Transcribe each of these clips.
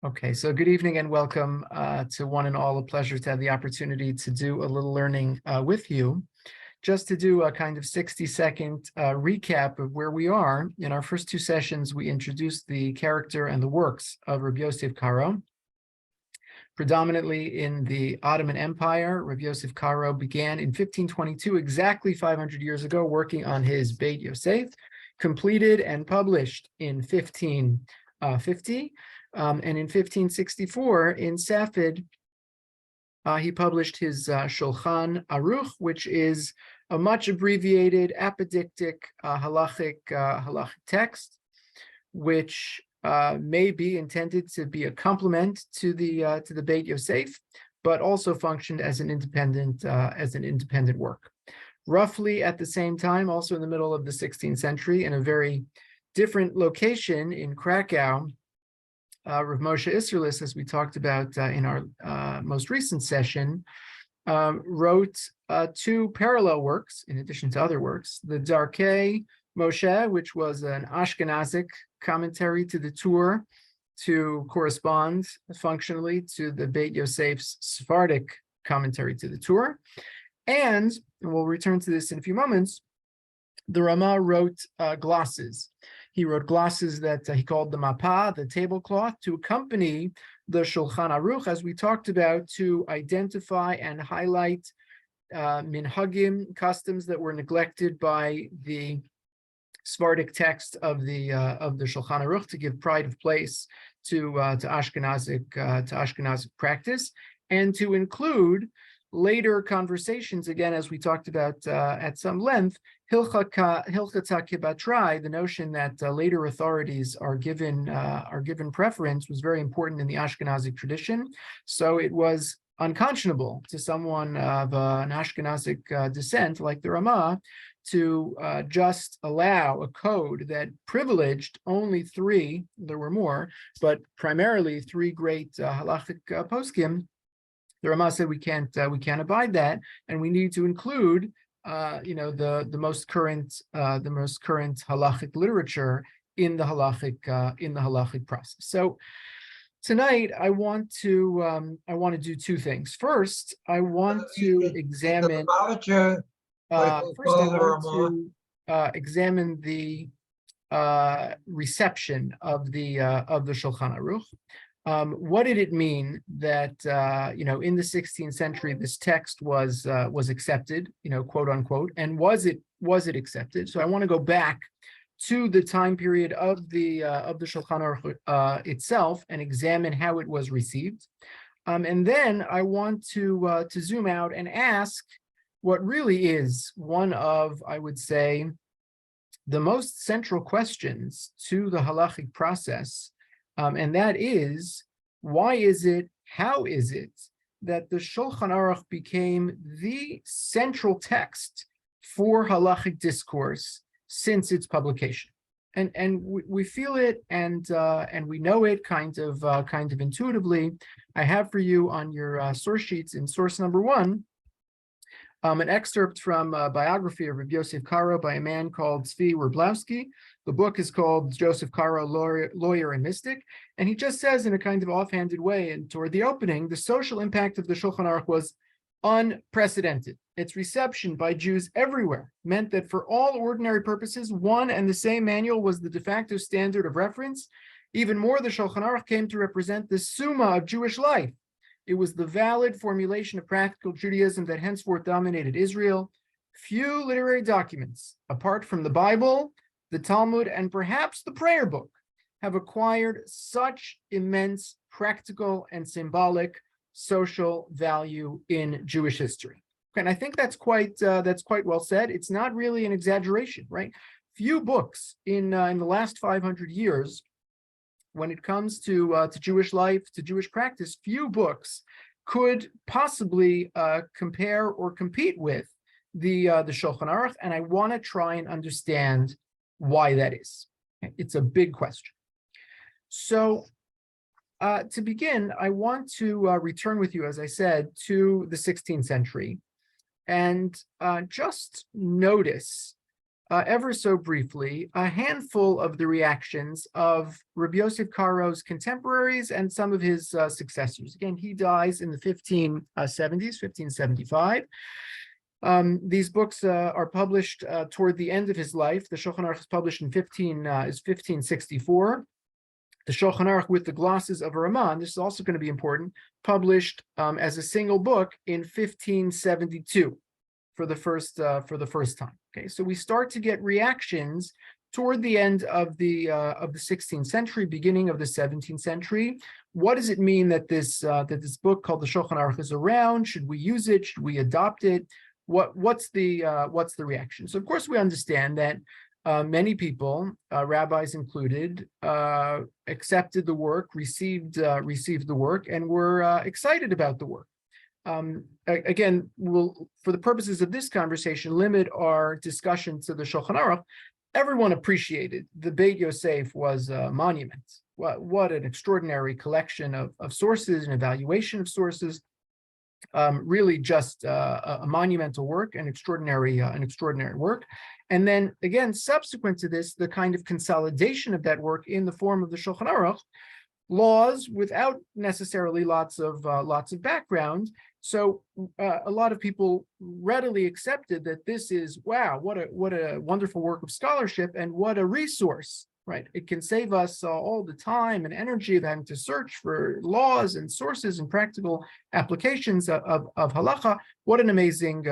Okay, so good evening and welcome to one and all. A pleasure to have the opportunity to do a little learning with you. Just to do a kind of 60-second recap of where we are. In our first two sessions, we introduced the character and the works of Rabbi Yosie Karo. Predominantly in the Ottoman Empire, Rabbi Yosie Karo began in 1522, exactly 500 years ago, working on his Beit Yosef, completed and published in 1550. And in 1564, in Safed, he published his Shulchan Aruch, which is a much abbreviated, apodictic, halakhic text, which may be intended to be a complement to the Beit Yosef, but also functioned as an independent work. Roughly at the same time, also in the middle of the 16th century, in a very different location in Krakow, Rav Moshe Isserlis, as we talked about in our most recent session, wrote two parallel works, in addition to other works. The Darkei Moshe, which was an Ashkenazic commentary to the Tur to correspond functionally to the Beit Yosef's Sephardic commentary to the Tur. And we'll return to this in a few moments, the Rama wrote glosses. He wrote glosses that he called the mapa, the tablecloth, to accompany the Shulchan Aruch, as we talked about, to identify and highlight minhagim, customs that were neglected by the Sephardic text of the Shulchan Aruch, to give pride of place to Ashkenazic practice, and to include later conversations, again, as we talked about at some length, Hilchata Kibatrai, the notion that later authorities are given preference, was very important in the Ashkenazic tradition. So it was unconscionable to someone of an Ashkenazic descent like the Rama to just allow a code that privileged only three, there were more, but primarily three great Halakhic poskim. The Rama said we can't abide that, and we need to include the most current halachic literature in the halachic process. So tonight I want to do two things. First, I want to examine examine the reception of the Shulchan Aruch. What did it mean that in the 16th century this text was accepted, quote unquote, and was it accepted? So I want to go back to the time period of the Shulchan Aruch itself and examine how it was received, and then I want to zoom out and ask what really is one of, I would say, the most central questions to the halachic process. And that is, why is it, how is it that the Shulchan Aruch became the central text for halachic discourse since its publication? And we feel it and we know it kind of intuitively. I have for you on your source sheets in source number 1, an excerpt from a biography of Rabbi Yosie Karo by a man called Tzvi Werblowski. The book is called Joseph Karo, Lawyer and Mystic. And he just says in a kind of offhanded way, and toward the opening, the social impact of the Shulchan Aruch was unprecedented. Its reception by Jews everywhere meant that for all ordinary purposes, one and the same manual was the de facto standard of reference. Even more, the Shulchan Aruch came to represent the summa of Jewish life. It was the valid formulation of practical Judaism that henceforth dominated Israel. Few literary documents, apart from the Bible, the Talmud, and perhaps the prayer book, have acquired such immense practical and symbolic social value in Jewish history. And I think that's quite well said. It's not really an exaggeration, right? Few books in the last 500 years, when it comes to Jewish life, to Jewish practice, few books could possibly compare or compete with the Shulchan Aruch, and I want to try and understand why that is. It's a big question. So to begin, I want to return with you, as I said, to the 16th century and just notice ever so briefly, a handful of the reactions of Rabbi Yosef Karo's contemporaries and some of his successors. Again, he dies in the 1570s, 1575. These books are published toward the end of his life. The Shulchan Aruch is published in 1564. The Shulchan Aruch with the glosses of a Ramah, this is also going to be important, published as a single book in 1572 for the first time. Okay, so we start to get reactions toward the end of the 16th century, beginning of the 17th century. What does it mean that this book called the Shulchan Aruch is around? Should we use it? Should we adopt it? What's the reaction? So of course we understand that many people, rabbis included, accepted the work, received the work, and were excited about the work. Again, we'll, for the purposes of this conversation, limit our discussion to the Shulchan Aruch. Everyone appreciated the Beit Yosef was a monument. What an extraordinary collection of sources and evaluation of sources. Really just a monumental work, an extraordinary work. And then again, subsequent to this, the kind of consolidation of that work in the form of the Shulchan Aruch, laws without necessarily lots of background. So a lot of people readily accepted that this is, wow, what a wonderful work of scholarship and what a resource, right? It can save us all the time and energy of having to search for laws and sources and practical applications of halacha. What an amazing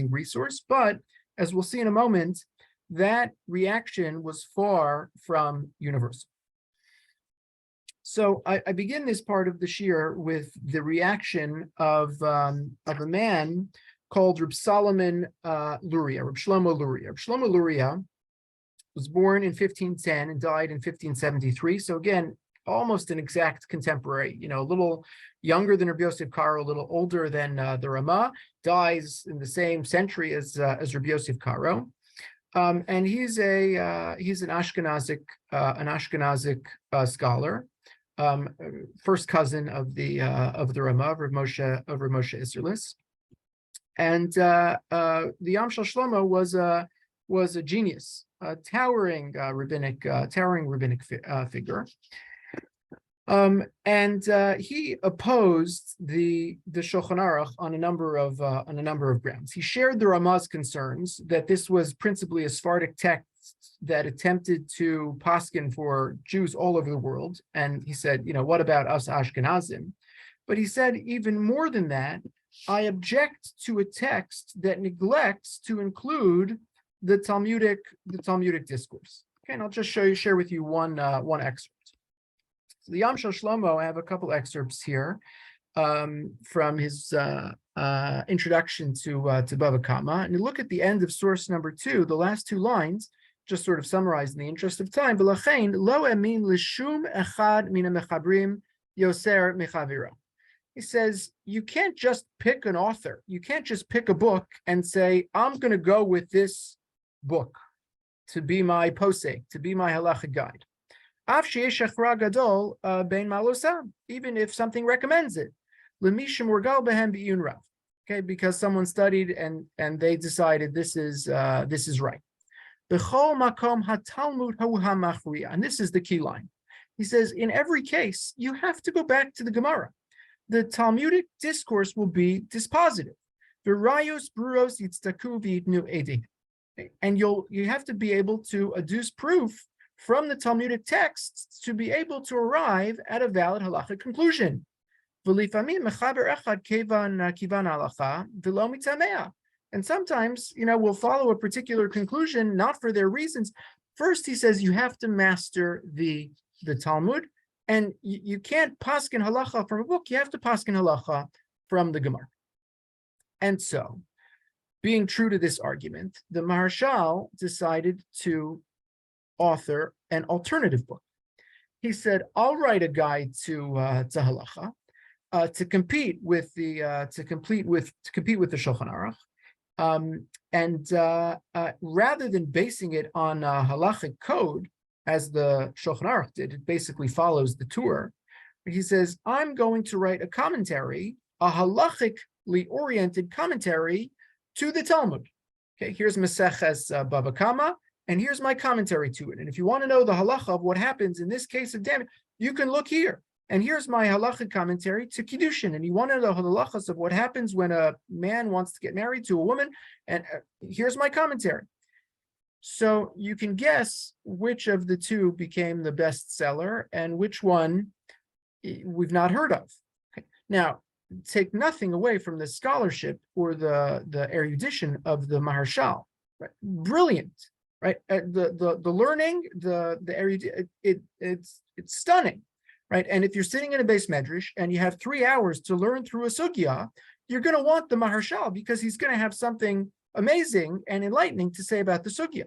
resource. But as we'll see in a moment, that reaction was far from universal. So I begin this part of the shir with the reaction of a man called Reb Solomon Luria, Reb Shlomo Luria. Reb Shlomo Luria was born in 1510 and died in 1573. So again, almost an exact contemporary, a little younger than Rabbi Yosef Karo, a little older than the Ramah, dies in the same century as Rabbi Yosef Karo. And he's an Ashkenazic scholar. First cousin of the Ramah, of Rav Moshe Isserlis, and the Yam Shel Shlomo was a genius, a towering rabbinic figure, and he opposed the Shulchan Aruch on a number of grounds. He shared the Ramah's concerns that this was principally a Sephardic text that attempted to paskin for Jews all over the world. And he said, what about us Ashkenazim? But he said, even more than that, I object to a text that neglects to include the Talmudic discourse. Okay, and I'll just share with you one excerpt. So the Yam Shel Shlomo, I have a couple excerpts here from his introduction to Bava Kama. And you look at the end of source number 2, the last 2 lines, just sort of summarized in the interest of time. V'lachein lo emin l'shum echad min ha'mechabrim yoser mechaviro. He says, you can't just pick an author. You can't just pick a book and say, I'm going to go with this book to be my posek, to be my halachic guide. Af sheyesh echra gadol bein malosam, even if something recommends it. L'mishim urgal behem b'iyun rav. Okay, because someone studied and they decided this is right. B'chol makom haTalmud hu hamachriya, and this is the key line. He says, in every case, you have to go back to the Gemara. The Talmudic discourse will be dispositive. V'rayos bruros yitztaku v'yitnu edi, and you have to be able to adduce proof from the Talmudic texts to be able to arrive at a valid halachic conclusion. V'lifamim mechaber echad kivan halacha v'lo mitamea. And sometimes, we'll follow a particular conclusion, not for their reasons. First, he says you have to master the Talmud, and you can't paskin halacha from a book. You have to paskin halacha from the Gemara. And so, being true to this argument, the Maharshal decided to author an alternative book. He said, "I'll write a guide to halacha to compete with the Shulchan Aruch." And rather than basing it on a halachic code, as the Shulchan Aruch did, it basically follows the Torah. He says, I'm going to write a commentary, a halachically oriented commentary to the Talmud. Okay, here's Maseches Baba Kama, and here's my commentary to it. And if you want to know the halacha of what happens in this case of damage, you can look here. And here's my Halakhic commentary to Kiddushin. And you want to know the halachas of what happens when a man wants to get married to a woman, and here's my commentary. So you can guess which of the two became the bestseller and which one we've not heard of. Okay. Now, take nothing away from the scholarship or the erudition of the Maharshal. Right? Brilliant, right? The learning, it's stunning, right? And if you're sitting in a base medrash and you have 3 hours to learn through a sugya, you're going to want the Maharshal because he's going to have something amazing and enlightening to say about the sugya.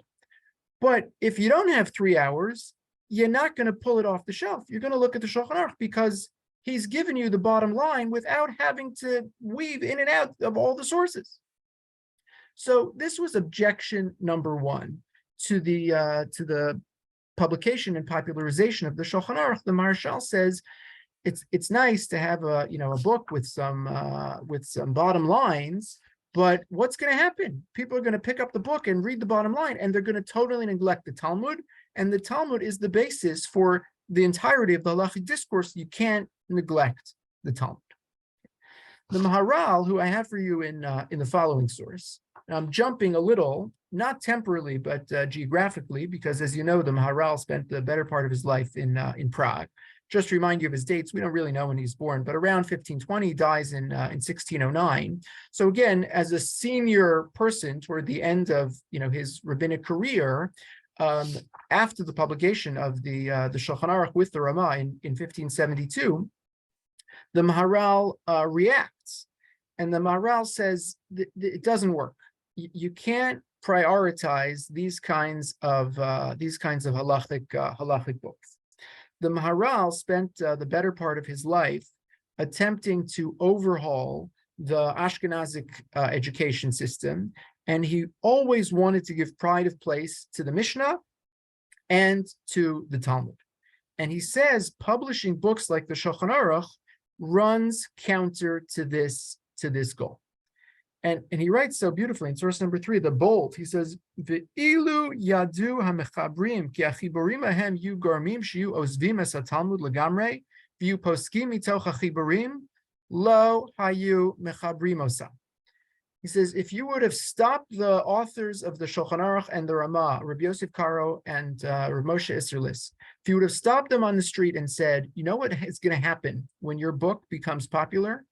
But if you don't have 3 hours, you're not going to pull it off the shelf. You're going to look at the Shulchan Aruch because he's given you the bottom line without having to weave in and out of all the sources. So this was objection number one to the publication and popularization of the Shulchan Aruch. The Maharshal says it's nice to have a book with some bottom lines. But what's going to happen? People are going to pick up the book and read the bottom line, and they're going to totally neglect the Talmud. And the Talmud is the basis for the entirety of the Halakhic discourse. You can't neglect the Talmud. The Maharal, who I have for you in the following source, and I'm jumping a little, not temporally, but geographically, because as you know, the Maharal spent the better part of his life in Prague. Just to remind you of his dates, we don't really know when he's born, but around 1520, he dies in 1609. So again, as a senior person toward the end of his rabbinic career, after the publication of the Shulchan Aruch with the Ramah in 1572, the Maharal reacts, and the Maharal says it doesn't work. You can't prioritize these kinds of halachic books. The Maharal spent the better part of his life attempting to overhaul the Ashkenazic education system, and he always wanted to give pride of place to the Mishnah and to the Talmud. And he says publishing books like the Shulchan Aruch runs counter to this goal. And he writes so beautifully in source number 3, the bold. He says, "Ve'ilu yadu hamechabrim ki achiborim ahem yu garmim shiyu ozvim es haTalmud legamrei v'yu poskim mitoch achiborim lo hayu mechabrim osam." He says, if you would have stopped the authors of the Shulchan Aruch and the Ramah, Rabbi Yosef Karo and Rav Moshe Isserlis, if you would have stopped them on the street and said, you know what is going to happen when your book becomes popular?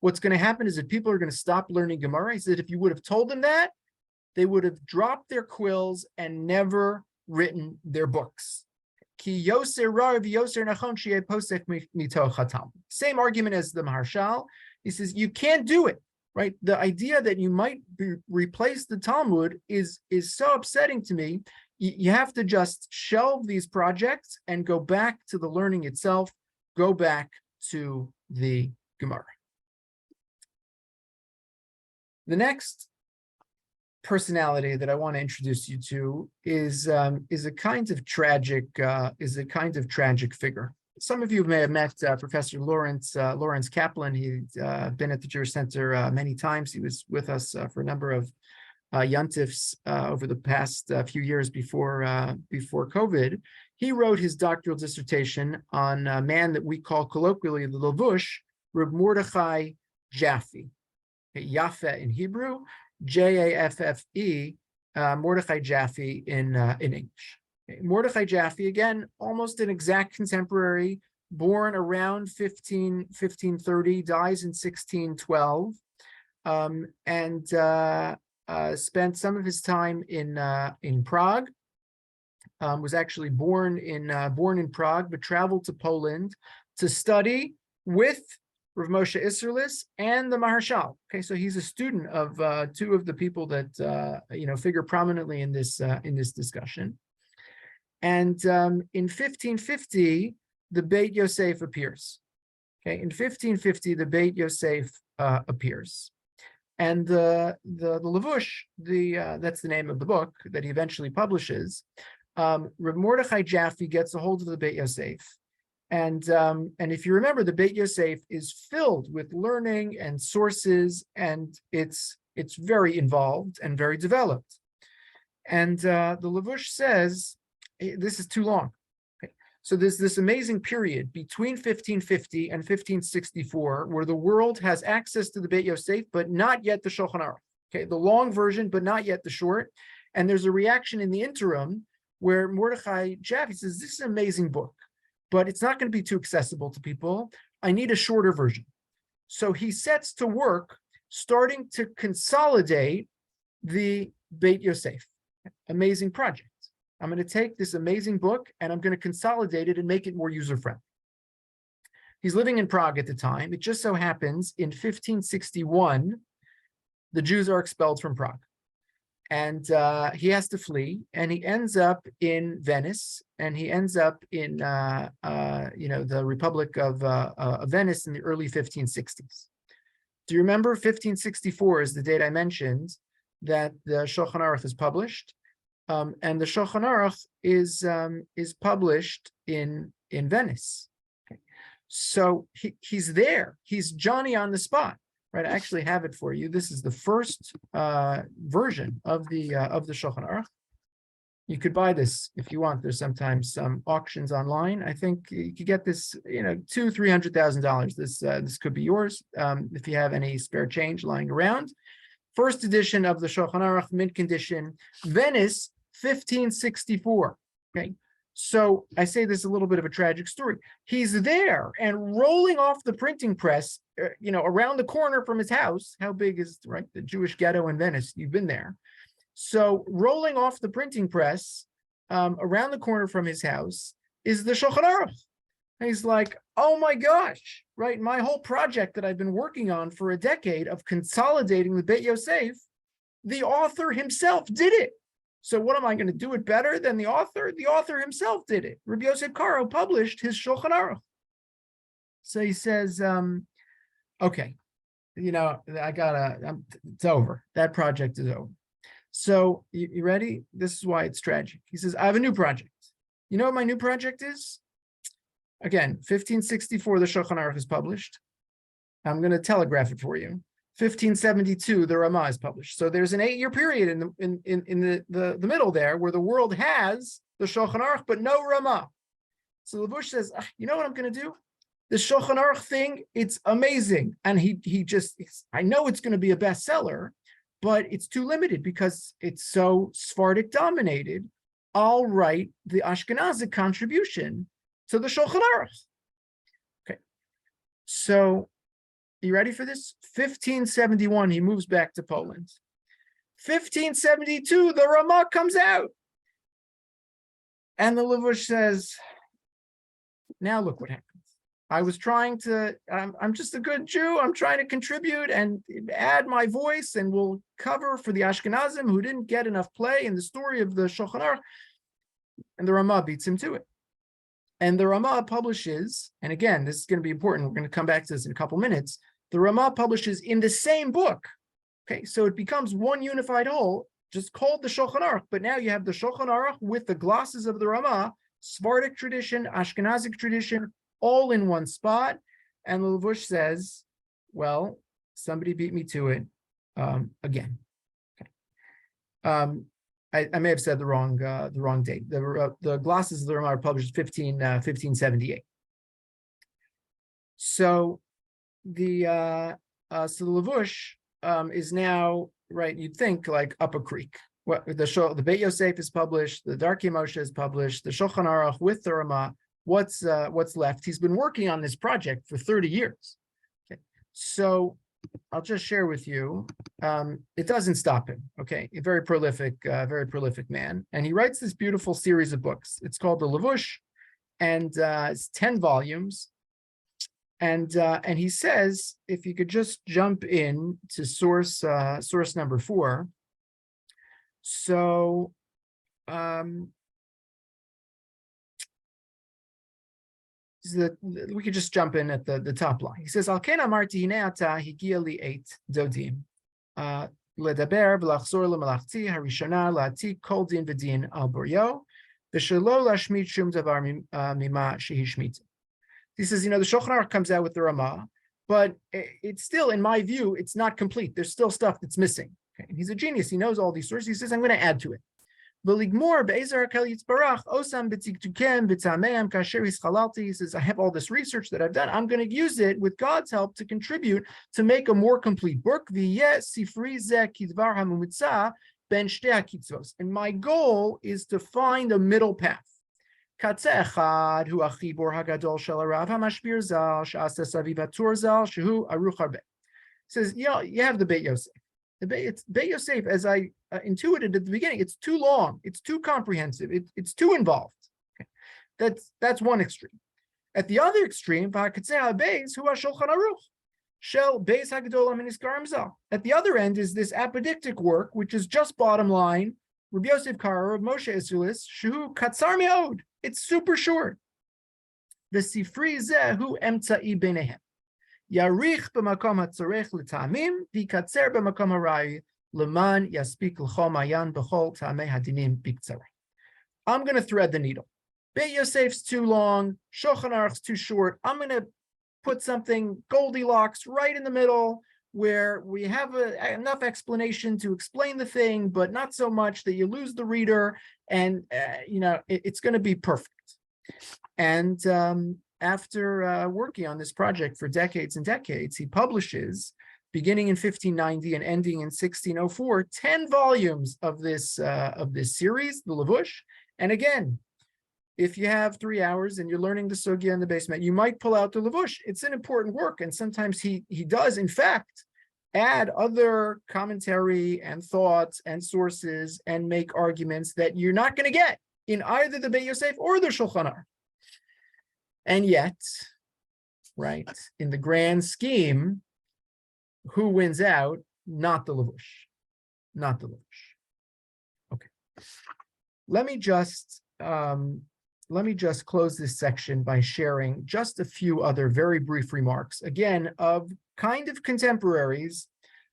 What's going to happen is that people are going to stop learning Gemara. He said if you would have told them that, they would have dropped their quills and never written their books. Same argument as the Maharshal. He says you can't do it, right? The idea that you might replace the Talmud is so upsetting to me. You have to just shelve these projects and go back to the learning itself, go back to the Gemara. The next personality that I want to introduce you to is a kind of tragic figure. Some of you may have met Professor Lawrence Kaplan. He's been at the Jewish Center many times. He was with us for a number of yontifs over the past few years before COVID. He wrote his doctoral dissertation on a man that we call colloquially the Lavush, Reb Mordechai Jaffe. Yaffe in Hebrew, Jaffe, Mordechai Jaffe in English. Mordechai Jaffe, again, almost an exact contemporary, born around 1530, dies in 1612, and spent some of his time in Prague. Was actually born in Prague, but traveled to Poland to study with Rav Moshe Isserlis and the Maharshal. Okay, so he's a student of two of the people that figure prominently in this discussion. And in 1550, the Beit Yosef appears. Okay, in 1550, the Beit Yosef appears, and the Lavush, that's the name of the book that he eventually publishes. Reb Mordechai Jaffe gets a hold of the Beit Yosef. And if you remember, the Beit Yosef is filled with learning and sources, and it's It's very involved and very developed. And the Levush says, this is too long. Okay. So there's this amazing period between 1550 and 1564 where the world has access to the Beit Yosef, but not yet the Shulchan Aruch. Okay, the long version, but not yet the short. And there's a reaction in the interim where Mordechai Jaffe says, this is an amazing book, but it's not going to be too accessible to people. I need a shorter version. So he sets to work starting to consolidate the Beit Yosef. Amazing project. I'm going to take this amazing book and I'm going to consolidate it and make it more user-friendly. He's living in Prague at the time. It just so happens in 1561, the Jews are expelled from Prague. And he has to flee, and he ends up in Venice, and he ends up in the Republic of Venice in the early 1560s. Do you remember 1564 is the date I mentioned that the Shulchan Aruch is published, and the Shulchan Aruch is published in Venice. Okay. So he's there. He's Johnny on the spot. Right, I actually have it for you. This is the first version of the Shulchan Aruch. You could buy this if you want. There's sometimes some auctions online. I think you could get this, $200,000-$300,000. This could be yours if you have any spare change lying around. First edition of the Shulchan Aruch, mint condition, Venice, 1564. Okay. So I say this is a little bit of a tragic story. He's there and rolling off the printing press, around the corner from his house. How big is, right, the Jewish ghetto in Venice? You've been there. So rolling off the printing press around the corner from his house is the Shulchan Aruch. And he's like, oh my gosh, right? My whole project that I've been working on for a decade of consolidating the Beit Yosef, the author himself did it. So what am I going to do it better than the author? The author himself did it. Rabbi Yosie Karo published his Shulchan Aruch. So he says, okay, it's over. That project is over. So you ready? This is why it's tragic. He says, I have a new project. You know what my new project is? Again, 1564, the Shulchan Aruch is published. I'm going to telegraph it for you. 1572, the Ramah is published. So there's an 8-year period in the middle there where the world has the Shulchan Aruch, but no Ramah. So Levush says, you know what I'm going to do? The Shulchan Aruch thing, it's amazing. And I know it's going to be a bestseller, but it's too limited because it's so Sephardic dominated. I'll write the Ashkenazic contribution to the Shulchan Aruch. Okay. So you ready for this? 1571, he moves back to Poland. 1572, the Ramah comes out. And the Levush says, now look what happens. I was trying to, I'm just a good Jew. I'm trying to contribute and add my voice, and we'll cover for the Ashkenazim who didn't get enough play in the story of the Shulchan Aruch. And the Ramah beats him to it. And the Ramah publishes, and again, this is going to be important. We're going to come back to this in a couple minutes. The Ramah publishes in the same book. Okay, so it becomes one unified whole, just called the Shulchan Aruch. But now you have the Shulchan Aruch with the glosses of the Ramah, Sephardic tradition, Ashkenazic tradition, all in one spot. And the Levush says, well, somebody beat me to it again. Okay. I may have said the wrong date. The glosses of the Ramah are published 1578. So the Levush is now, right, you'd think like up a creek. The Beit Yosef is published, the Darkei Moshe is published, the Shulchan Aruch with the Ramah. What's left? He's been working on this project for 30 years. Okay, so I'll just share with you. It doesn't stop him. Okay, a very prolific man, and he writes this beautiful series of books. It's called the Levush, and it's 10 volumes. And he says, if you could just jump in to source number 4. So we could just jump in at the top line. He says, Al ken amarti hine ata higia li 8 dodim ledaber v'lachzor lemalachti harishona la'atik kol din v'din al boryo v'shelo lashmit shum davar mima shehishmita. He says, the Shulchan Aruch comes out with the Ramah. but it's still, in my view, it's not complete. There's still stuff that's missing. Okay? And he's a genius. He knows all these sources. He says, I'm going to add to it. He says, I have all this research that I've done. I'm going to use it with God's help to contribute to make a more complete book. And my goal is to find a middle path. Says, you have the Beit Yosef. It's Beit Yosef, as I intuited at the beginning, it's too long, it's too comprehensive, it's too involved. Okay. That's one extreme. At the other extreme, at the other end is this apodictic work, which is just bottom line, Rabbi Yosef Karo of Moshe Isulis, Shehu Katsar Meod. It's super short. The Sifri Zehu Emtza'i Benehem. Yarich b'makom hatzorech l'tamim, v'katzer b'makom harai, leman yaspik l'chol mayan b'chol tamei hadinim b'ktzareh. I'm going to thread the needle. Beit Yosef's too long, Shulchan Aruch's too short. I'm going to put something Goldilocks right in the middle, where we have enough explanation to explain the thing, but not so much that you lose the reader, and it's going to be perfect. And after working on this project for decades and decades, he publishes, beginning in 1590 and ending in 1604, 10 volumes of this series, the Levush. And again, if you have 3 hours and you're learning the sugya in the basement, you might pull out the Levush. It's an important work, and sometimes he does, in fact, add other commentary and thoughts and sources and make arguments that you're not going to get in either the Beit Yosef or the Shulchan Aruch. And yet, right, in the grand scheme, who wins out? Not the Levush. Not the Levush. Okay. Let me just close this section by sharing just a few other very brief remarks, again, of kind of contemporaries,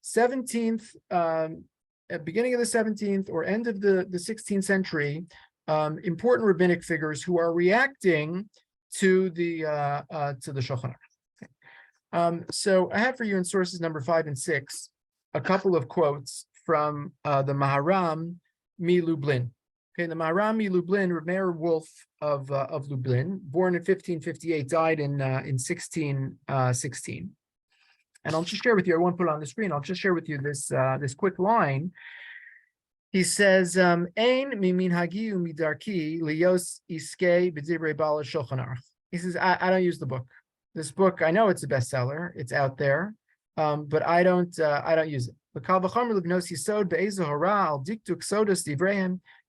17th, beginning of the 17th or end of the 16th century, important rabbinic figures who are reacting to the Shulchan Aruch. So I have for you in sources number 5 and 6 a couple of quotes from the Maharam mi Lublin. Okay, the Maharam mi Lublin, Reb Meir Wolf of Lublin, born in 1558, died in 1616. And I'll just share with you. I won't put it on the screen. I'll just share with you this quick line. He says, "Ein miminhagi umidarki liyos iskei b'divrei bala Shulchan Aruch." He says, I don't use the book. This book, I know it's a bestseller. It's out there, but I don't use it.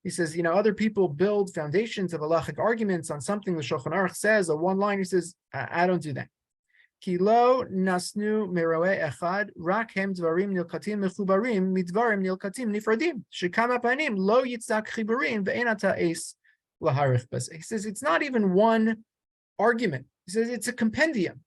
He says, other people build foundations of Halakhic arguments on something the Shulchan Aruch says, a one line. He says, I don't do that. Kilo nasnu meroe echad rak hem dvarim nilkatim mechubarim midvarim nilkatim nifradim shekama panim lo yitzak chiburin ve'enata es laharich bas. He says it's not even one argument. He says it's a compendium.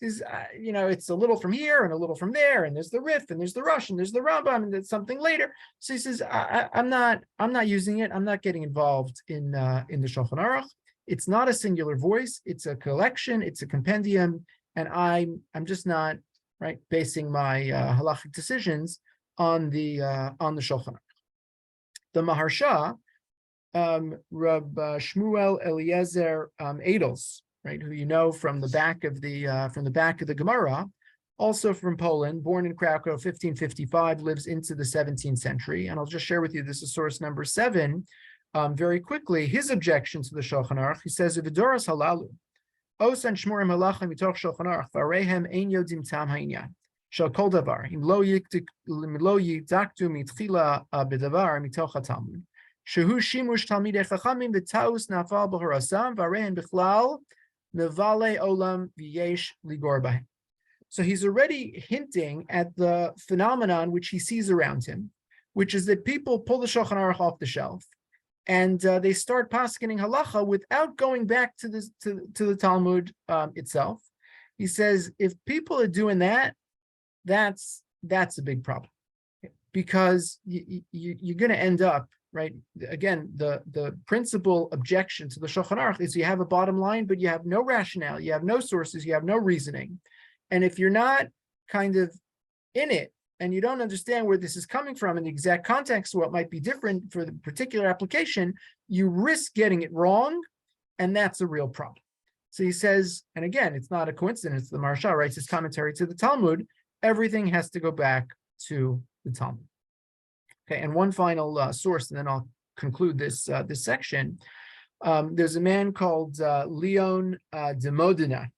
He says, it's a little from here and a little from there, and there's the Rif and there's the Rush and there's the Rambam and there's something later. So he says, I'm not using it. I'm not getting involved in the Shulchan Aruch. It's not a singular voice. It's a collection. It's a compendium. And I'm just not basing my halachic decisions on the Shulchan Aruch. The Maharsha, Rab Shmuel Eliezer Adels, who you know from the back of the Gemara, also from Poland, born in Krakow, 1555, lives into the 17th century. And I'll just share with you, this is source number 7, very quickly, his objection to the Shulchan Aruch. He says, "V'doras halalu. Osan shmurim halachim mitoch Shulchan Aruch, v'areihem ein yodim tam ha'inyan. Shel kol davar, im lo yidaktu mitchila b'davar mitoch haTalmud. Shehu shimush talmidei chachamim v'taus nafal b'harasam, v'areihem bichlal nevale olam v'yesh ligor b'hem." So he's already hinting at the phenomenon which he sees around him, which is that people pull the Shulchan Aruch off the shelf, and they start paskening halacha without going back to the Talmud itself. He says if people are doing that, that's a big problem, because you're going to end up, again, the principal objection to the Shulchan Aruch is you have a bottom line, but you have no rationale, you have no sources, you have no reasoning. And if you're not kind of in it and you don't understand where this is coming from in the exact context, what might be different for the particular application, you risk getting it wrong, and that's a real problem. So he says, and again, it's not a coincidence, the Maharsha writes his commentary to the Talmud, everything has to go back to the Talmud. Okay, and one final source, and then I'll conclude this this section. There's a man called Leon de Modena,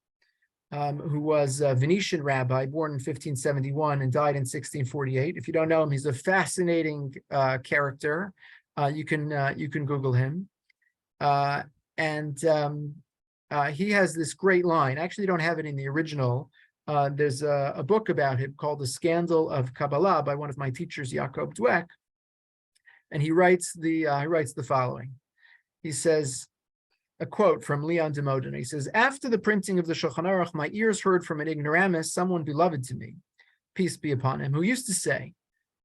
who was a Venetian rabbi, born in 1571 and died in 1648. If you don't know him, he's a fascinating character. You can Google him, and he has this great line. I actually don't have it in the original. There's a book about him called The Scandal of Kabbalah by one of my teachers, Yaakov Dweck, and he writes the following. He says, a quote from Leon de Modena. He says, after the printing of the Shulchan Aruch, my ears heard from an ignoramus, someone beloved to me, peace be upon him, who used to say,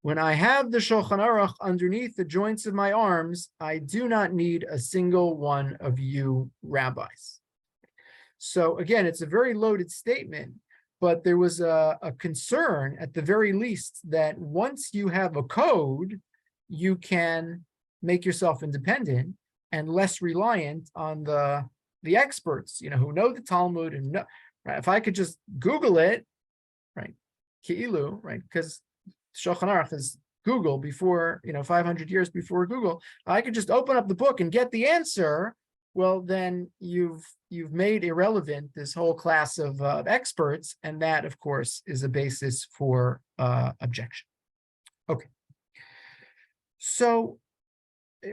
when I have the Shulchan Aruch underneath the joints of my arms, I do not need a single one of you rabbis. So again, it's a very loaded statement, but there was a concern at the very least that once you have a code, you can make yourself independent and less reliant on the experts, who know the Talmud and know, right? If I could just Google it, right, Ki'ilu, right, because Shulchan Aruch is Google before, 500 years before Google, I could just open up the book and get the answer. Well, then you've made irrelevant this whole class of experts, and that, of course, is a basis for objection. Okay, so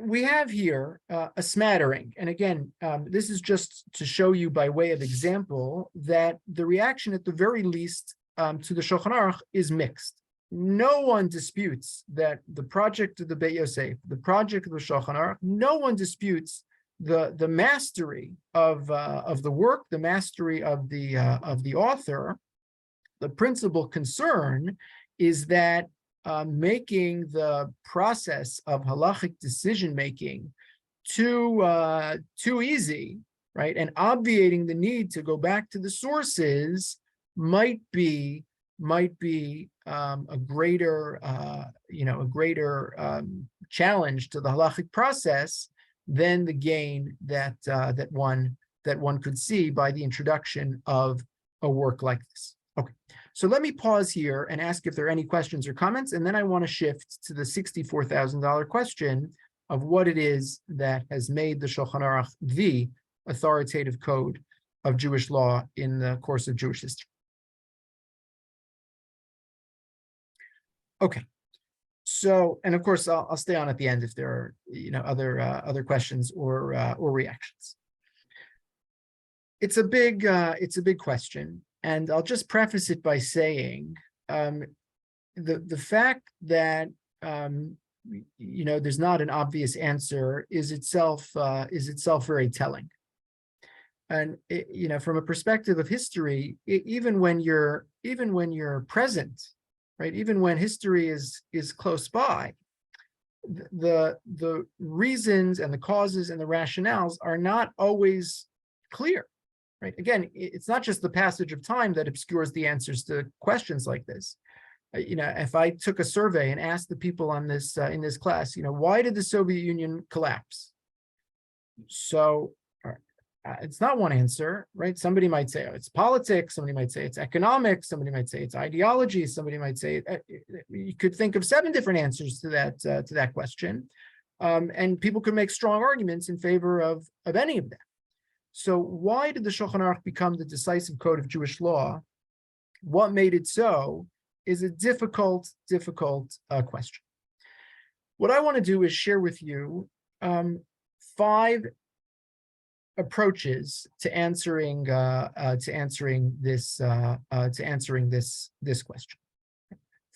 we have here a smattering, and again, this is just to show you by way of example that the reaction, at the very least, to the Shulchan Aruch is mixed. No one disputes that the project of the Beit Yosef, the project of the Shulchan Aruch, no one disputes the mastery of the work, the mastery of the author. The principal concern is that making the process of halakhic decision making too easy, right, and obviating the need to go back to the sources might be a greater challenge to the halakhic process than the gain that one could see by the introduction of a work like this. Okay, so let me pause here and ask if there are any questions or comments, and then I want to shift to the $64,000 question of what it is that has made the Shulchan Aruch the authoritative code of Jewish law in the course of Jewish history. Okay, so, and of course, I'll stay on at the end if there are other questions or reactions. It's a big question, and I'll just preface it by saying the fact that there's not an obvious answer is itself very telling. And from a perspective of history, even when you're present, right, even when history is close by, the reasons and the causes and the rationales are not always clear, right? Again, it's not just the passage of time that obscures the answers to questions like this. If I took a survey and asked the people on this in this class, why did the Soviet Union collapse? So it's not one answer, right? Somebody might say, oh, it's politics. Somebody might say it's economics. Somebody might say it's ideology. Somebody might say you could think of 7 different answers to that question, and people could make strong arguments in favor of any of them. So why did the Shulchan Aruch become the decisive code of Jewish law? What made it so is a difficult question. What I want to do is share with you 5 approaches to answering this question.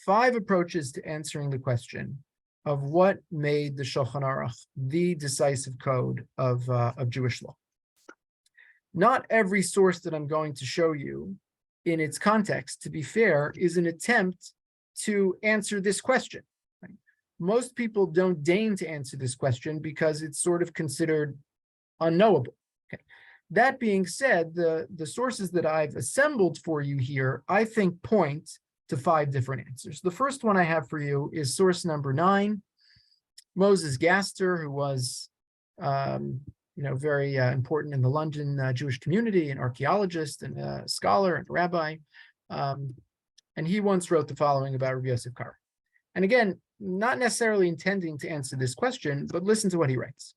5 approaches to answering the question of what made the Shulchan Aruch the decisive code of Jewish law. Not every source that I'm going to show you in its context, to be fair, is an attempt to answer this question. Right? Most people don't deign to answer this question because it's sort of considered unknowable. Okay. That being said, the sources that I've assembled for you here, I think, point to 5 different answers. The first one I have for you is source number 9, Moses Gaster, who was very important in the London Jewish community, an archaeologist and a scholar and a rabbi. And he once wrote the following about Rabbi Yosef Karo. And again, not necessarily intending to answer this question, but listen to what he writes.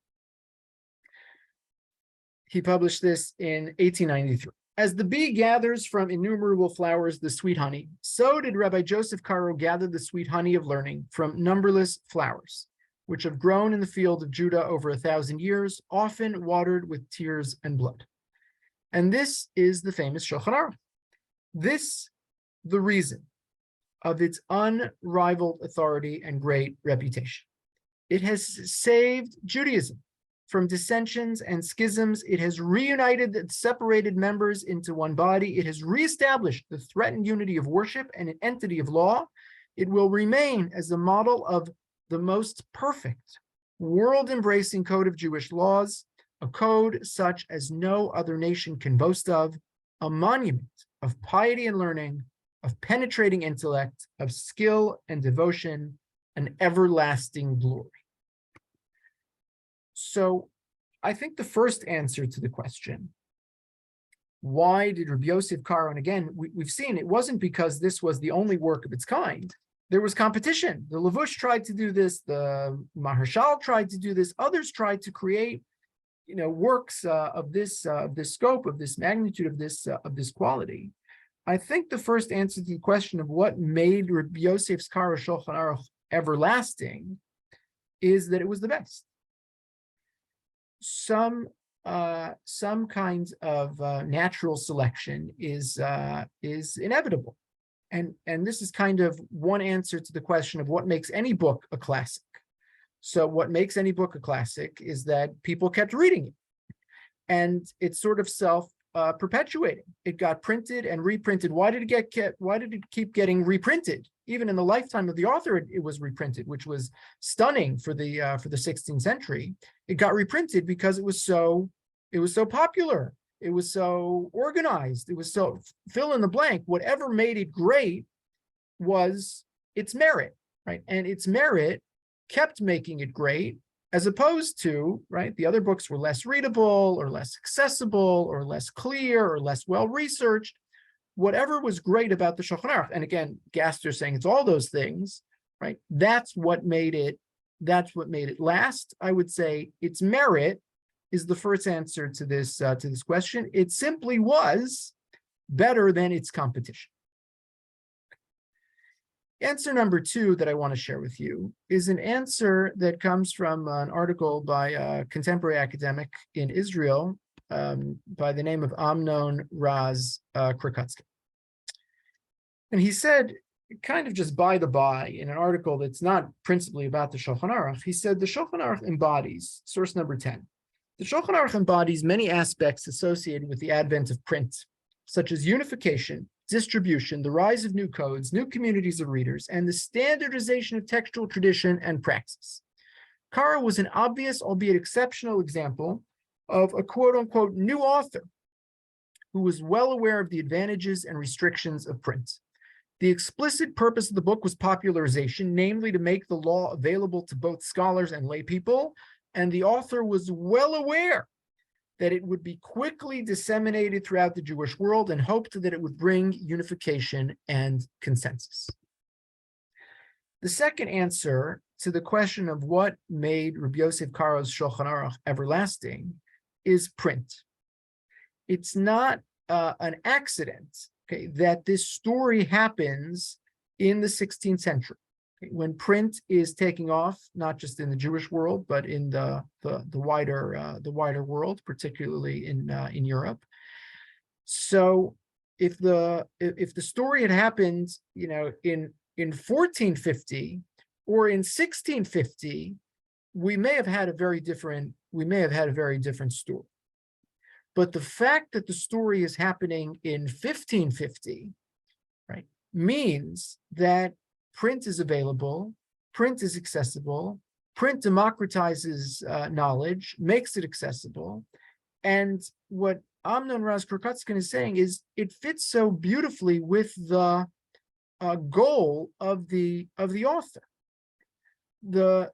He published this in 1893. As the bee gathers from innumerable flowers the sweet honey, so did Rabbi Joseph Karo gather the sweet honey of learning from numberless flowers, which have grown in the field of Judah over 1,000 years, often watered with tears and blood. And this is the famous Shulchan Aruch. This, the reason of its unrivaled authority and great reputation. It has saved Judaism from dissensions and schisms. It has reunited the separated members into one body. It has reestablished the threatened unity of worship and an entity of law. It will remain as a model of the most perfect, world-embracing code of Jewish laws, a code such as no other nation can boast of, a monument of piety and learning, of penetrating intellect, of skill and devotion, an everlasting glory. So I think the first answer to the question, why did Rabbi Yosef Karo, and again, we've seen it wasn't because this was the only work of its kind. There was competition. The Lavush tried to do this. The Maharshal tried to do this. Others tried to create, works of this scope, of this magnitude, of this quality. I think the first answer to the question of what made Rabbi Yosef Karo Shulchan Aruch everlasting is that it was the best. Some kinds of natural selection is inevitable, and this is kind of one answer to the question of what makes any book a classic. So what makes any book a classic is that people kept reading it, and it's sort of self-perpetuating. It got printed and reprinted. Why did it keep getting reprinted? Even in the lifetime of the author, it was reprinted, which was stunning for the 16th century. It got reprinted because it was so popular. It was so organized. It was so fill in the blank. Whatever made it great was its merit, right? And its merit kept making it great, as opposed to, right, the other books were less readable or less accessible or less clear or less well-researched. Whatever was great about the Shulchan Aruch, and again, Gaster saying it's all those things, right? That's what made it last. I would say its merit is the first answer to this question. It simply was better than its competition. Answer number 2 that I want to share with you is an answer that comes from an article by a contemporary academic in Israel by the name of Amnon Raz Krikutsky. And he said, kind of just by the by, in an article that's not principally about the Shulchan Aruch, he said the Shulchan Aruch embodies, source number 10, the Shulchan Aruch embodies many aspects associated with the advent of print, such as unification, distribution, the rise of new codes, new communities of readers, and the standardization of textual tradition and praxis. Karo was an obvious, albeit exceptional, example of a quote-unquote new author who was well aware of the advantages and restrictions of print. The explicit purpose of the book was popularization, namely to make the law available to both scholars and lay people, and the author was well aware that it would be quickly disseminated throughout the Jewish world and hoped that it would bring unification and consensus. The second answer to the question of what made Rabbi Yosef Karo's Shulchan Aruch everlasting is print. It's not an accident, okay, that this story happens in the 16th century, okay, when print is taking off, not just in the Jewish world, but in the wider world, particularly in Europe. So if the story had happened, in 1450 or in 1650, we may have had a very different story. But the fact that the story is happening in 1550, right, means that print is available, print is accessible, print democratizes knowledge, makes it accessible. And what Amnon Raz Kropotkin is saying is it fits so beautifully with the goal of the author. The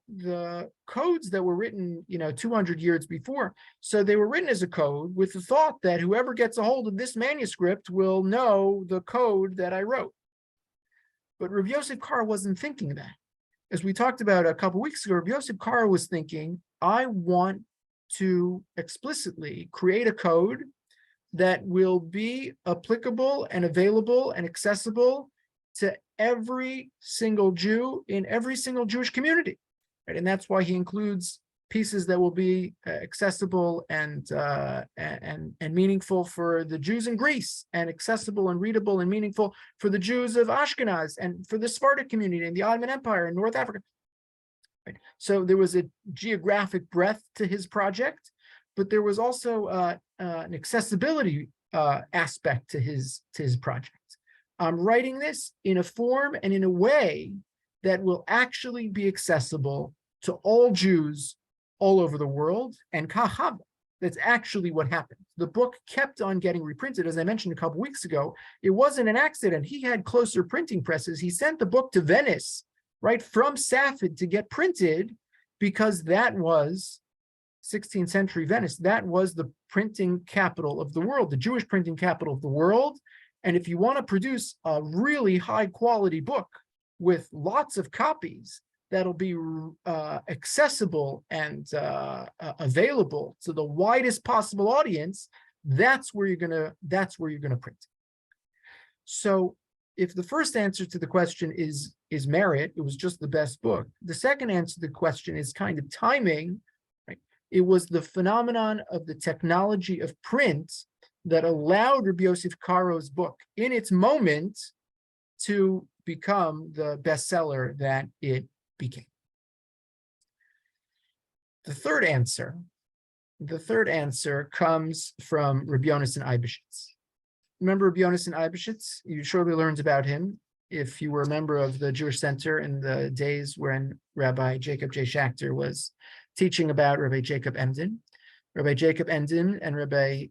codes that were written, 200 years before, so they were written as a code with the thought that whoever gets a hold of this manuscript will know the code that I wrote. But Rabbi Yosef Karo wasn't thinking that. As we talked about a couple weeks ago, Rabbi Yosef Karo was thinking, I want to explicitly create a code that will be applicable and available and accessible to every single Jew in every single Jewish community, right? And that's why he includes pieces that will be accessible and meaningful for the Jews in Greece, and accessible and readable and meaningful for the Jews of Ashkenaz and for the Sephardic community in the Ottoman Empire in North Africa. Right? So there was a geographic breadth to his project, but there was also an accessibility aspect to his project. I'm writing this in a form and in a way that will actually be accessible to all Jews all over the world. And kahava, that's actually what happened. The book kept on getting reprinted. As I mentioned a couple weeks ago, it wasn't an accident. He had closer printing presses. He sent the book to Venice, right, from Safed to get printed, because that was 16th century Venice. That was the printing capital of the world, the Jewish printing capital of the world. And if you want to produce a really high quality book with lots of copies that'll be accessible and available to the widest possible audience, that's where you're gonna print. So if the first answer to the question is merit, it was just the best book. The second answer to the question is kind of timing, right? It was the phenomenon of the technology of print that allowed Rabbi Yosef Karo's book in its moment to become the bestseller that it became. The third answer comes from Rabbi Yonasan Eibeshitz. Remember Rabbi Yonasan Eibeshitz? You surely learned about him if you were a member of the Jewish Center in the days when Rabbi Jacob J. Schachter was teaching about Rabbi Jacob Emden. Rabbi Jacob Emden and Rabbi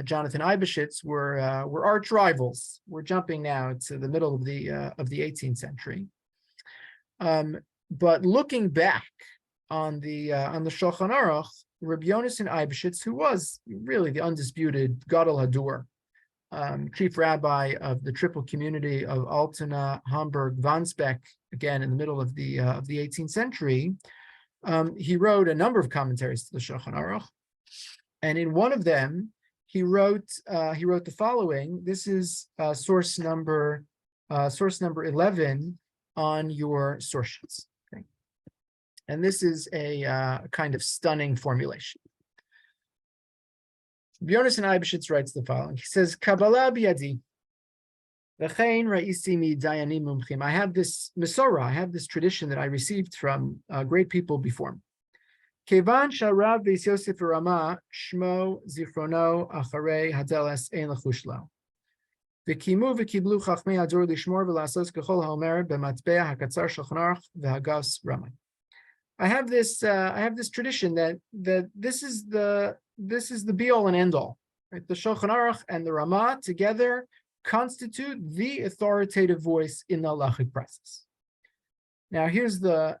Jonathan Eibeshitz were arch rivals. We're jumping now to the middle of the 18th century. But looking back on the Shulchan Aruch, Rabbi Yonasan Eibeshitz, who was really the undisputed Gadol Hadur, chief rabbi of the triple community of Altona, Hamburg, Wandsbek, again in the middle of the 18th century, he wrote a number of commentaries to the Shulchan Aruch. And in one of them, he wrote the following. This is source number 11 on your source sheets. Okay? And this is a kind of stunning formulation. Yonasan Eibeshitz writes the following. He says, Kabbalah biyadi. I have this Masorah, I have this tradition that I received from great people before me. Kevan sharav Beis Yosef Rama shmo zichrono acharei hadeles ein lachushlo. V'kimu v'kiblu chachmei hador lishmor v'lasos kechol haomer b'matbea hakatzar Shulchan Aruch v'hagas Rama. I have this tradition that this is the be all and end all. Right? The Shulchan Aruch and the Rama together constitute the authoritative voice in the Halakhic process. Now here's the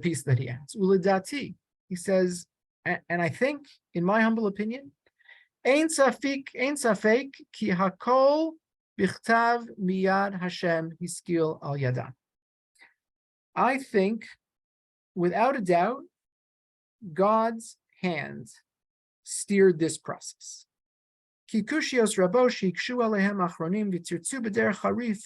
piece that he adds. Uledati. He says, and I think, in my humble opinion, Ein safek ki hakol bichtav miyad Hashem hiskil al yadan. I think, without a doubt, God's hand steered this process. Ki kushios rabo shikshu alehem achronim v'tirtzu b'derech harif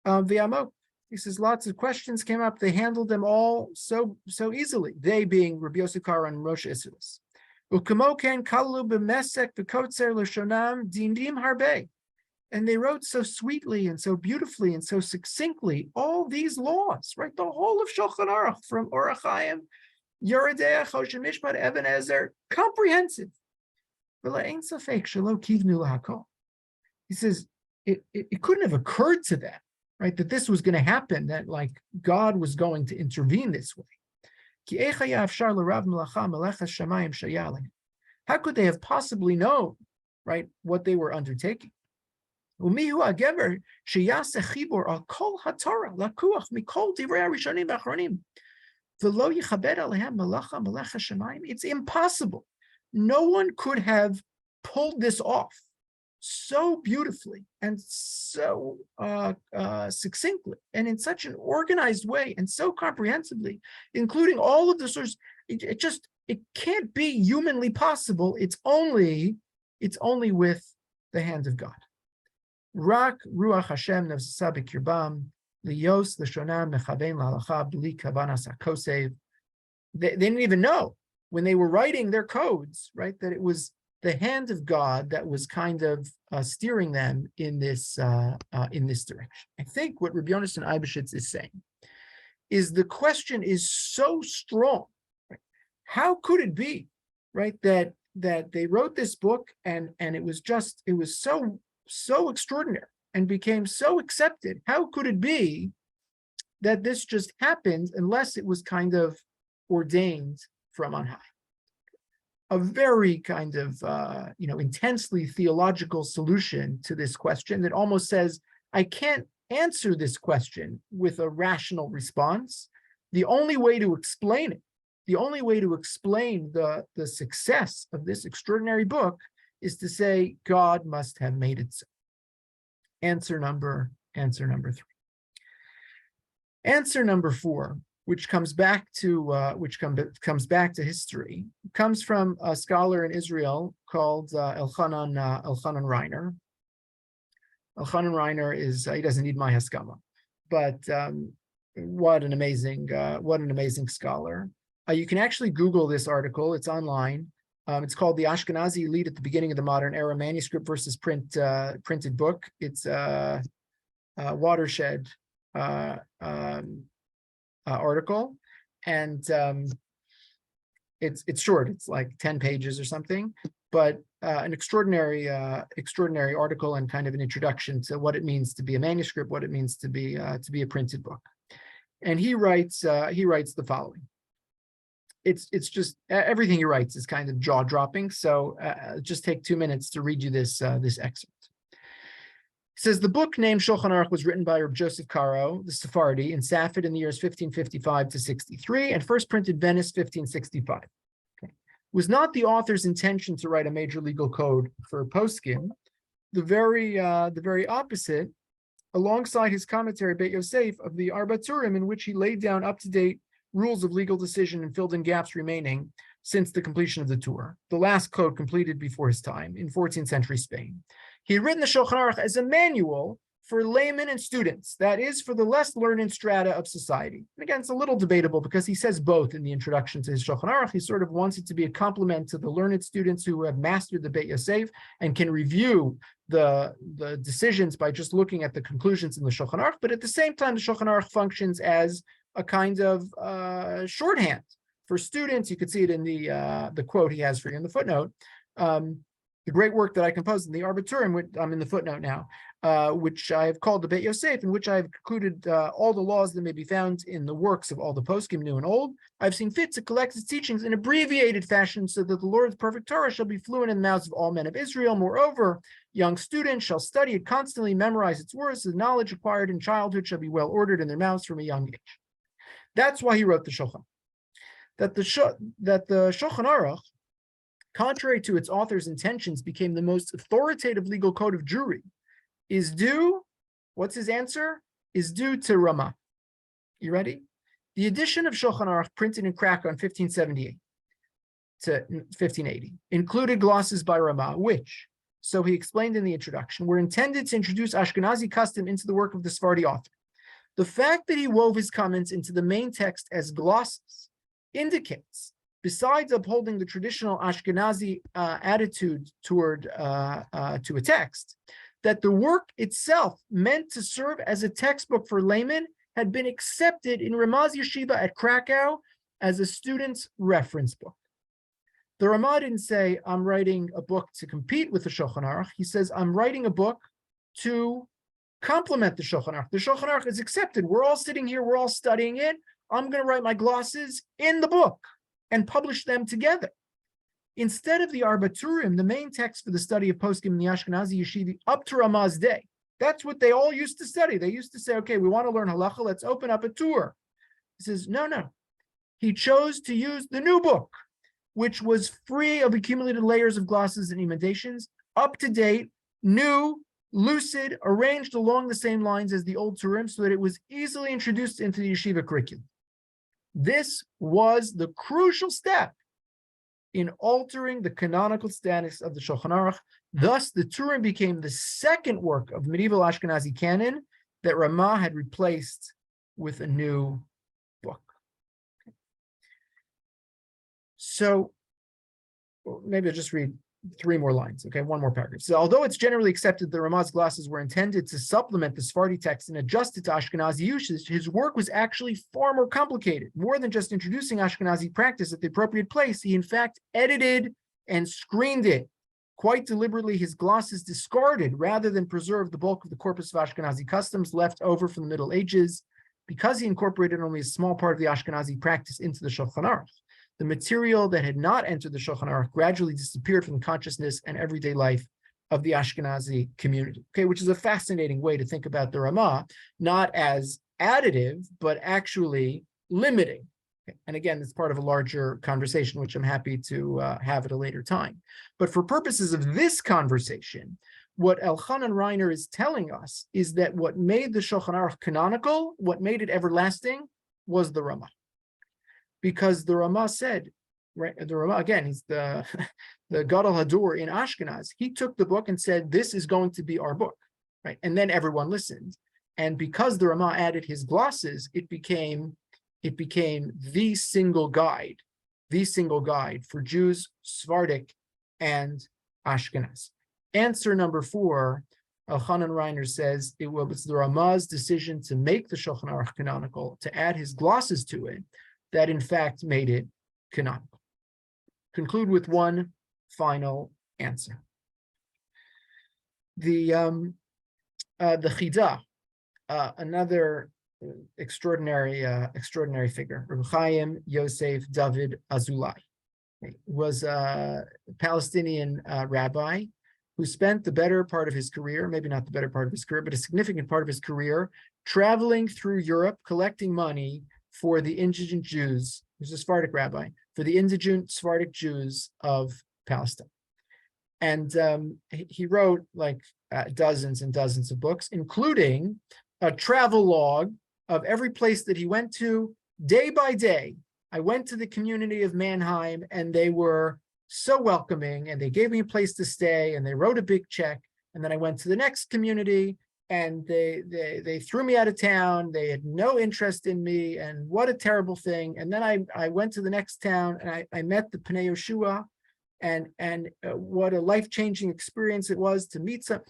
v'amok. He says lots of questions came up. They handled them all so easily. They being Rabbi Yosef Karo and Moshe Isserles. Ukamo ken kalu b'mesek v'kotzer l'shonam dindim harbe. And they wrote so sweetly and so beautifully and so succinctly all these laws, right? The whole of Shulchan Aruch, from Orach Chaim, Yoredei Choshen Mishpat, Eben Ezer, comprehensive. He says it couldn't have occurred to them, right, that this was going to happen, that like God was going to intervene this way. How could they have possibly known, right, what they were undertaking? ומיהו הגבר שיעשה חיבור על כל התורה לקוח מכל דברי הראשונים והאחרונים ולא יכבד עליהם מלאכה מלאך השמיים? It's impossible. No one could have pulled this off so beautifully and so succinctly and in such an organized way and so comprehensively, including all of the sources. It can't be humanly possible. It's only with the hand of God. Rak ruach Hashem nefsasa b'kirbam liyos l'shonam mechavein l'halacha b'li kavanas hakosev. They didn't even know when they were writing their codes, right, that it was the hand of God that was kind of steering them in this direction. I think what Rabbi Yonasan Eibeshitz is saying is the question is so strong. Right? How could it be, right, that they wrote this book and it was so extraordinary and became so accepted? How could it be that this just happened unless it was kind of ordained from on high? A very kind of intensely theological solution to this question that almost says, I can't answer this question with a rational response. The only way to explain it, the only way to explain the success of this extraordinary book is to say God must have made it so. Answer number 3. Answer number 4, which comes back to history, comes from a scholar in Israel called Elchanan Reiner. Elchanan Reiner he doesn't need my haskama, but what an amazing scholar. You can actually Google this article. It's online. It's called "The Ashkenazi Elite at the Beginning of the Modern Era: Manuscript versus Printed Book." It's a watershed article, and it's short. It's like 10 pages or something, but an extraordinary article and kind of an introduction to what it means to be a manuscript, what it means to be a printed book. And he writes the following. It's just everything he writes is kind of jaw-dropping. So just take 2 minutes to read you this excerpt. It says the book named Shulchan Aruch was written by Rabbi Joseph Karo, the Sephardi, in Safed in the years 1555 to 63, and first printed Venice 1565. Okay. It was not the author's intention to write a major legal code for poskim. The very opposite. Alongside his commentary, Beit Yosef, of the Arba Turim, in which he laid down up-to-date rules of legal decision and filled in gaps remaining since the completion of the tour, the last code completed before his time in 14th century Spain. He had written the Shulchan Aruch as a manual for laymen and students, that is, for the less learned strata of society. And again, it's a little debatable because he says both in the introduction to his Shulchan Aruch. He sort of wants it to be a compliment to the learned students who have mastered the Beit Yosef and can review the decisions by just looking at the conclusions in the Shulchan Aruch. But at the same time, the Shulchan Aruch functions as a kind of shorthand for students. You could see it in the quote he has for you in the footnote. The great work that I composed in the Arba Turim, which I'm in the footnote now, which I have called the Beit Yosef, in which I have concluded all the laws that may be found in the works of all the poskim, new and old. I've seen fit to collect its teachings in abbreviated fashion so that the Lord's perfect Torah shall be fluent in the mouths of all men of Israel. Moreover, young students shall study it constantly, memorize its words. The knowledge acquired in childhood shall be well ordered in their mouths from a young age. That's why he wrote the Shulchan. That the Shulchan Aruch, contrary to its author's intentions, became the most authoritative legal code of Jewry, is due, what's his answer? Is due to Ramah. You ready? The edition of Shulchan Aruch printed in Krakow in 1578 to 1580 included glosses by Ramah, which, so he explained in the introduction, were intended to introduce Ashkenazi custom into the work of the Sephardi author. The fact that he wove his comments into the main text as glosses indicates, besides upholding the traditional Ashkenazi attitude toward to a text, that the work itself, meant to serve as a textbook for laymen, had been accepted in Ramah's yeshiva at Krakow as a student's reference book. The Ramah didn't say, I'm writing a book to compete with the Shulchan Aruch. He says, I'm writing a book to complement the Shulchan Aruch. The Shulchan Aruch is accepted. We're all sitting here, we're all studying it. I'm going to write my glosses in the book and publish them together. instead of the Arbaturim, the main text for the study of poskim in the Ashkenazi yeshiva, up to Ramah's day. That's what they all used to study. They used to say, okay, we want to learn halacha, let's open up a tour. He says, no. He chose to use the new book, which was free of accumulated layers of glosses and emendations, up to date, new, lucid, arranged along the same lines as the old Turim, so that it was easily introduced into the yeshiva curriculum. This was the crucial step in altering the canonical status of the Shulchan Aruch. Thus, the Turim became the second work of medieval Ashkenazi canon that Ramah had replaced with a new book. So maybe I'll just read 3 more lines, okay, 1 more paragraph. So although it's generally accepted that Ramah's glosses were intended to supplement the Sephardi text and adjust it to Ashkenazi usage, his work was actually far more complicated. More than just introducing Ashkenazi practice at the appropriate place, he in fact edited and screened it. Quite deliberately, his glosses discarded rather than preserved the bulk of the corpus of Ashkenazi customs left over from the Middle Ages. Because he incorporated only a small part of the Ashkenazi practice into the Shulchan Aruch, the material that had not entered the Shulchan Aruch gradually disappeared from the consciousness and everyday life of the Ashkenazi community. Okay, which is a fascinating way to think about the Ramah, not as additive, but actually limiting. Okay. And again, it's part of a larger conversation, which I'm happy to have at a later time. But for purposes of this conversation, what Elchanan Reiner is telling us is that what made the Shulchan Aruch canonical, what made it everlasting, was the Ramah. Because the Ramah said, right, the Ramah, again, he's the Gadol Hadur in Ashkenaz. He took the book and said, this is going to be our book, right? And then everyone listened. And because the Ramah added his glosses, it became the single guide for Jews, Sephardic, and Ashkenaz. Answer number 4, Elchanan Reiner says, it was the Ramah's decision to make the Shulchan Aruch canonical, to add his glosses to it, that in fact made it canonical. Conclude with one final answer. The Chidah, another extraordinary figure, Rabbi Chaim Yosef David Azulai, was a Palestinian rabbi who spent the better part of his career, maybe not the better part of his career, but a significant part of his career, traveling through Europe, collecting money for the indigent Jews. He was a Sephardic rabbi, for the indigent Sephardic Jews of Palestine. And he wrote like dozens and dozens of books, including a travel log of every place that he went to day by day. I went to the community of Mannheim and they were so welcoming and they gave me a place to stay and they wrote a big check. And then I went to the next community and they threw me out of town. They had no interest in me, and what a terrible thing. And then I went to the next town and I met the Pnei Yoshua, and what a life-changing experience it was to meet some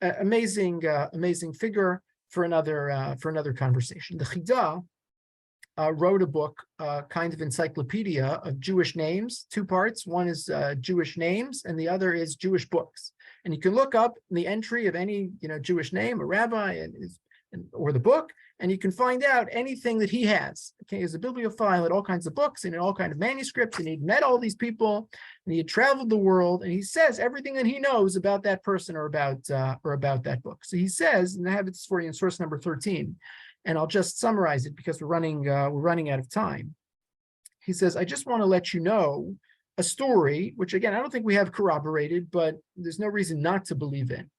amazing figure for another conversation. The Chidah wrote a book, kind of encyclopedia of Jewish names, 2 parts. One is Jewish names, and the other is Jewish books. And you can look up the entry of any Jewish name, a rabbi, or the book, and you can find out anything that he has. Okay, he's a bibliophile, had all kinds of books and in all kinds of manuscripts, and he'd met all these people, and he had traveled the world, and he says everything that he knows about that person or about that book. So he says, and I have this for you in source number 13. And I'll just summarize it because we're running out of time. He says, I just want to let you know a story, which again, I don't think we have corroborated, but there's no reason not to believe in.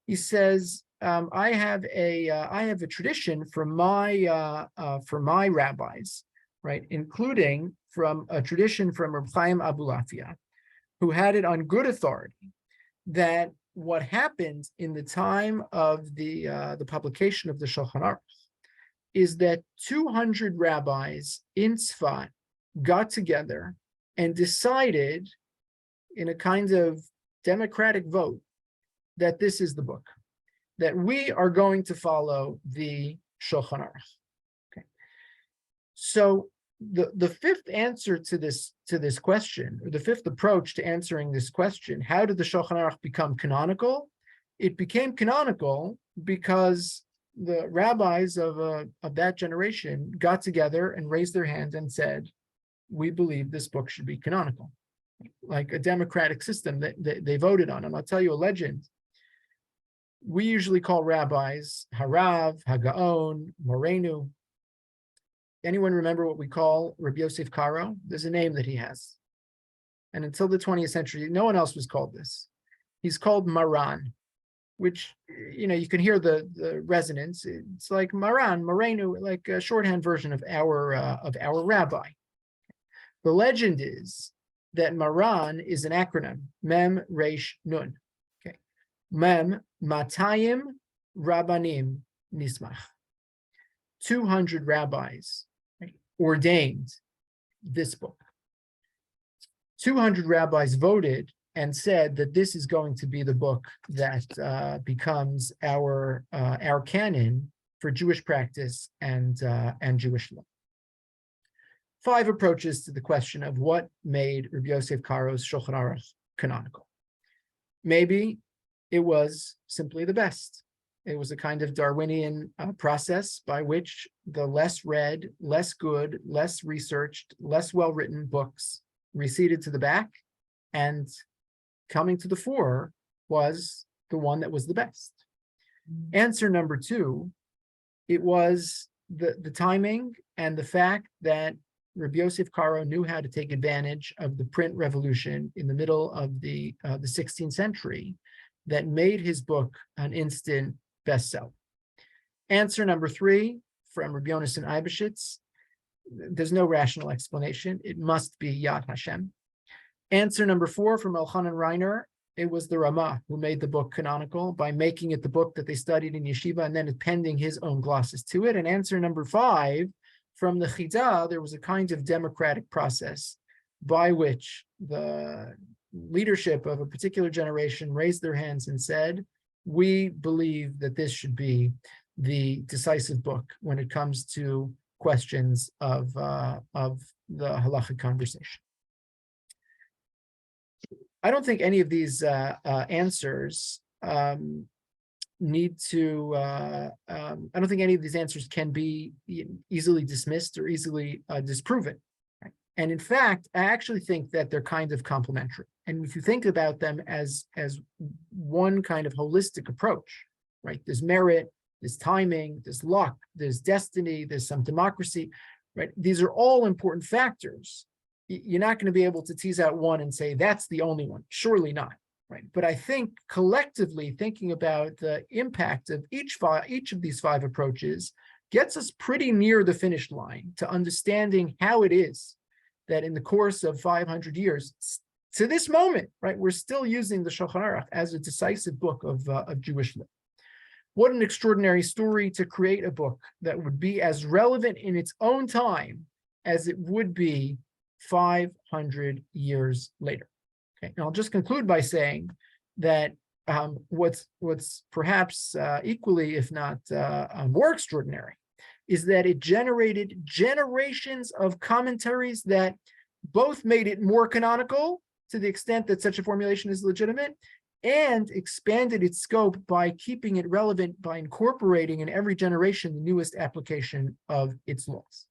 He says, I have a tradition from my rabbis, right, including from a tradition from Reb Chaim Abulafia, who had it on good authority that what happened in the time of the publication of the Shulchan Aruch is that 200 rabbis in Tzfat got together and decided in a kind of democratic vote that this is the book, that we are going to follow the Shulchan Aruch. Okay. So the fifth answer to this question, or the fifth approach to answering this question, how did the Shulchan Aruch become canonical? It became canonical because the rabbis of that generation got together and raised their hand and said, we believe this book should be canonical. like a democratic system that they voted on. And I'll tell you a legend. We usually call rabbis Harav, Hagaon, Morenu. Anyone remember what we call Rabbi Yosef Karo? There's a name that he has. And until the 20th century, no one else was called this. He's called Maran, which, you can hear the resonance. It's like Maran, Morenu, like a shorthand version of our rabbi. The legend is that Maran is an acronym, Mem Resh Nun. Okay. Mem Matayim Rabbanim Nismach. 200 rabbis ordained this book. 200 rabbis voted and said that this is going to be the book that becomes our canon for Jewish practice and Jewish law. 5 approaches to the question of what made Rabbi Yosef Karo's Shulchan Aruch canonical. Maybe it was simply the best. It was a kind of Darwinian process by which the less read, less good, less researched, less well-written books receded to the back, and coming to the fore was the one that was the best. Answer number 2, it was the timing and the fact that Rabbi Yosef Karo knew how to take advantage of the print revolution in the middle of the 16th century that made his book an instant bestseller. Answer number 3 from Rabbi Yonason Eibeshitz, there's no rational explanation. It must be Yad Hashem. Answer number 4 from Elchanan Reiner, it was the Ramah who made the book canonical by making it the book that they studied in yeshiva and then appending his own glosses to it. And answer number 5 from the Chida, there was a kind of democratic process by which the leadership of a particular generation raised their hands and said, we believe that this should be the decisive book when it comes to questions of the Halakhic conversation. I don't think any of these answers need to, I don't think any of these answers can be easily dismissed or easily disproven. Right? And in fact, I actually think that they're kind of complementary. And if you think about them as one kind of holistic approach, right? There's merit, there's timing, there's luck, there's destiny, there's some democracy, right? These are all important factors. You're not going to be able to tease out one and say, that's the only one. Surely not, right? But I think collectively thinking about the impact of each of these 5 approaches gets us pretty near the finish line to understanding how it is that in the course of 500 years, to this moment, right, we're still using the Shulchan Aruch as a decisive book of Jewish law. What an extraordinary story to create a book that would be as relevant in its own time as it would be 500 years later. Okay, and I'll just conclude by saying that what's perhaps equally, if not more extraordinary, is that it generated generations of commentaries that both made it more canonical to the extent that such a formulation is legitimate, and expanded its scope by keeping it relevant by incorporating in every generation the newest application of its laws.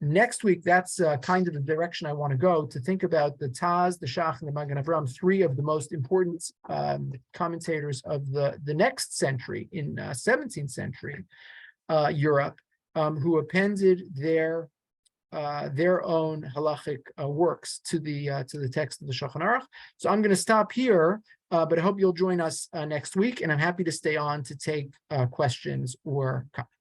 Next week, that's kind of the direction I want to go, to think about the Taz, the Shach, and the Magen Avraham, 3 of the most important commentators of the next century in 17th century Europe, who appended their own halachic works to the text of the Shulchan Aruch. So I'm going to stop here, but I hope you'll join us next week, and I'm happy to stay on to take questions or comments.